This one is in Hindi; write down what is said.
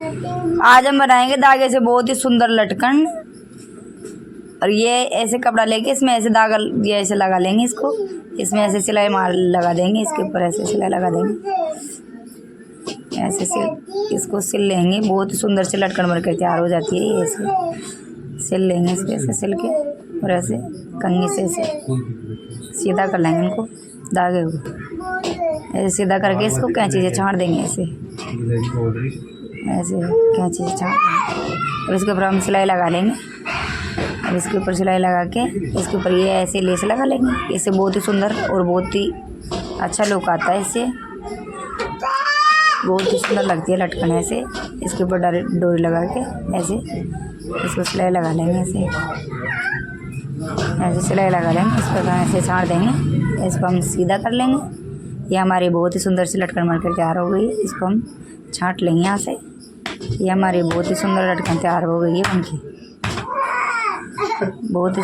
आज हम बनाएंगे धागे से बहुत ही सुंदर लटकन। और ये ऐसे कपड़ा लेके इसमें ऐसे धागा ये ऐसे लगा लेंगे, इसको इसमें ऐसे सिलाई मार लगा देंगे, इसके ऊपर ऐसे सिलाई लगा देंगे, ऐसे सिल इसको सिल लेंगे। बहुत ही सुंदर से लटकन बनकर तैयार हो जाती है। ये ऐसे सिल लेंगे, इसको ऐसे सिल के और ऐसे कंघी से ऐसे सीधा कर लेंगे इनको धागे को। ऐसे सीधा करके इसको कैंची से छाड़ देंगे, ऐसे ऐसे कैंची से छाड़ देंगे। और इसके ऊपर हम सिलाई लगा लेंगे। और इसके ऊपर सिलाई लगा के इसके ऊपर ये ऐसे लेस लगा लेंगे। इससे बहुत ही सुंदर और बहुत ही अच्छा लुक आता है। इससे बहुत ही सुंदर लगती है लटकन। ऐसे इसके ऊपर डायरेक्ट डोरी लगा के ऐसे इसको सिलाई लगा लेंगे, ऐसे ऐसे सिलाई लगा लेंगे। इस पर ऐसे छाड़ देंगे, इसको हम सीधा कर लेंगे। ये हमारी बहुत ही सुंदर सी लटकन बनकर तैयार हो गई। इसको हम छाँट लेंगे यहाँ से। ये हमारी बहुत ही सुंदर लटकन तैयार हो गई है बनके, बहुत ही